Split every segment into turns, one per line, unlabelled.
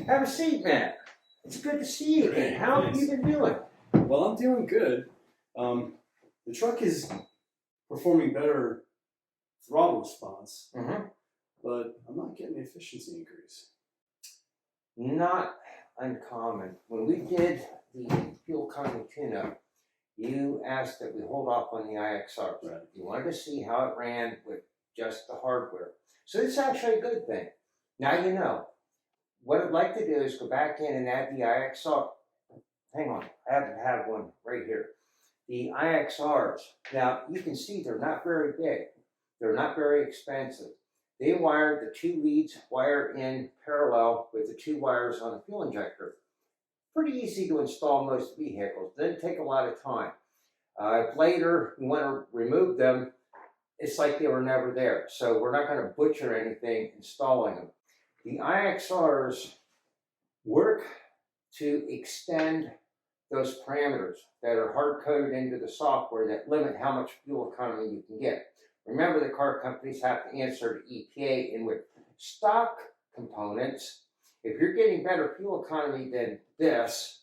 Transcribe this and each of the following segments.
Have a seat, man. It's good to see you again. How have you been doing?
Well, I'm doing good. The truck is performing better throttle response, but I'm not getting the efficiency increase.
Not uncommon. When we did the fuel economy tune-up, you asked that we hold off on the IXRs.
Right.
You wanted to see how it ran with just the hardware. So it's actually a good thing. Now you know. What I'd like to do is go back in and add the IXR. Hang on, I happen to have one right here. The IXRs. Now you can see they're not very big. They're not very expensive. They wired the two leads wire in parallel with the two wires on the fuel injector. Pretty easy to install most vehicles. Doesn't take a lot of time. If later you want to remove them, it's like they were never there. So we're not going to butcher anything installing them. The IXRs work to extend those parameters that are hard-coded into the software that limit how much fuel economy you can get. Remember, the car companies have to answer to EPA, and with stock components, if you're getting better fuel economy than this,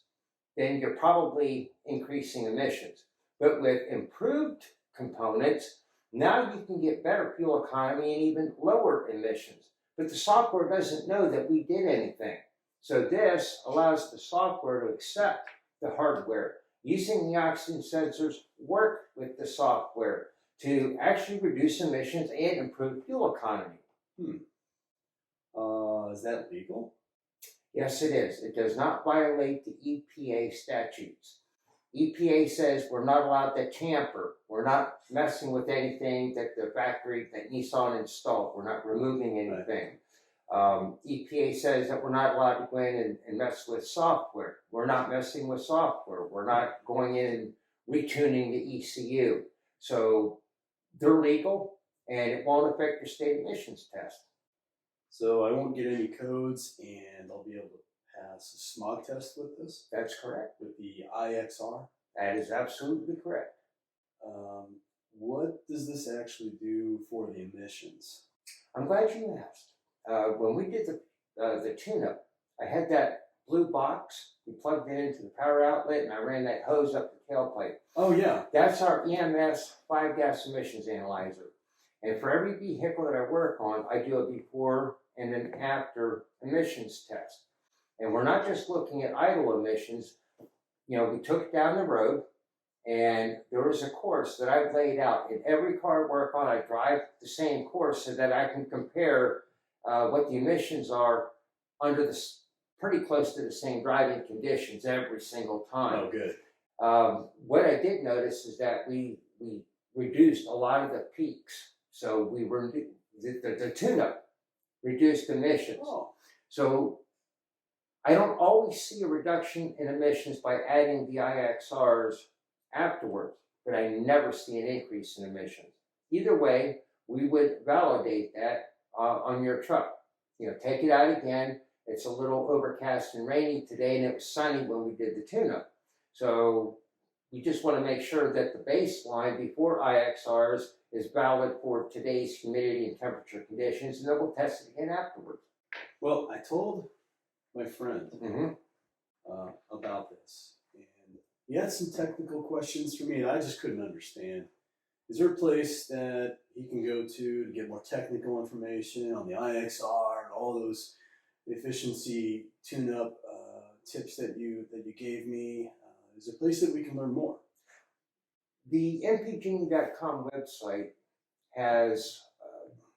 then you're probably increasing emissions. But with improved components, now you can get better fuel economy and even lower emissions. But the software doesn't know that we did anything. So this allows the software to accept the hardware. Using the oxygen sensors, work with the software to actually reduce emissions and improve fuel economy.
Is that legal?
Yes, it is. It does not violate the EPA statutes. EPA says we're not allowed to tamper. We're not messing with anything that the factory, that Nissan installed. We're not removing anything. Right. EPA says that we're not allowed to go in and mess with software. We're not messing with software. We're not going in and retuning the ECU. So they're legal, and it won't affect your state emissions test.
So I won't get any codes, and I'll be able to pass a smog test with this?
That's correct.
With the IXR?
That is absolutely correct.
What does this actually do for the emissions?
I'm glad you asked. When we did the tune-up, I had that blue box. We plugged it into the power outlet, and I ran that hose up the tailpipe.
Oh, yeah.
That's our EMS 5-gas emissions analyzer. And for every vehicle that I work on, I do a before and an after emissions test. And we're not just looking at idle emissions. You know, we took it down the road, and there was a course that I've laid out. In every car I work on, I drive the same course so that I can compare what the emissions are under the pretty close to the same driving conditions every single time.
Oh, good.
What I did notice is that we reduced a lot of the peaks. So we were the tune-up reduced emissions.
Oh.
So I don't always see a reduction in emissions by adding the IXRs afterwards, but I never see an increase in emissions. Either way, we would validate that on your truck. You know, take it out again. It's a little overcast and rainy today, and it was sunny when we did the tune-up. So we just want to make sure that the baseline before IXRs is valid for today's humidity and temperature conditions, and then we'll test it again afterwards.
Well, I told my friend about this, and he had some technical questions for me that I just couldn't understand. Is there a place that he can go to get more technical information on the IXR and all those efficiency tune-up tips that you gave me? Is there a place that we can learn more?
The mpg.com website has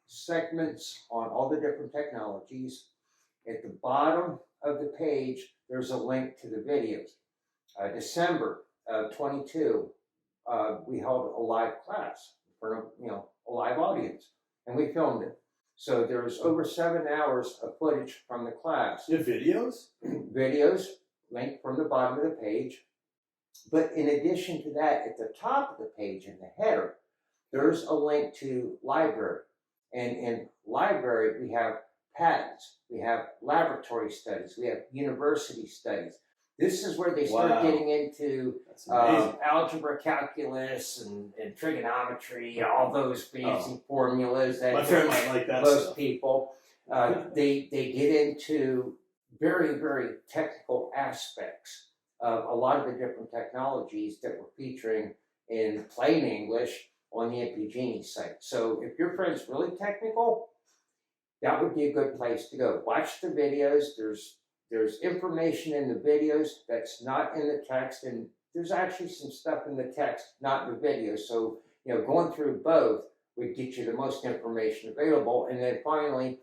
segments on all the different technologies. At the bottom of the page, there's a link to the videos. December of 22, we held a live class for a live audience, and we filmed it. So there's over 7 hours of footage from the class.
You have videos?
Videos linked from the bottom of the page. But in addition to that, at the top of the page in the header, there's a link to library. And in library, we have patents, we have laboratory studies, we have university studies. This is where they start getting into algebra, calculus, and trigonometry, all those fancy formulas that
my friend might like that
most
stuff.
people. They get into very, very technical aspects of a lot of the different technologies that we're featuring in plain English on the NPGenie site. So if your friend's really technical, that would be a good place to go. Watch the videos. There's information in the videos that's not in the text, and there's actually some stuff in the text, not in the video. So, going through both would get you the most information available. And then finally,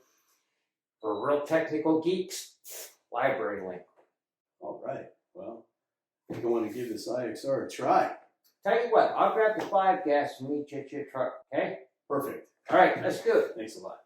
for real technical geeks, library link.
All right. Well, I think I want to give this IXR a try.
Tell you what, I'll grab the 5 gas and meet you at your truck, okay?
Perfect.
All right, let's do it.
Thanks a lot.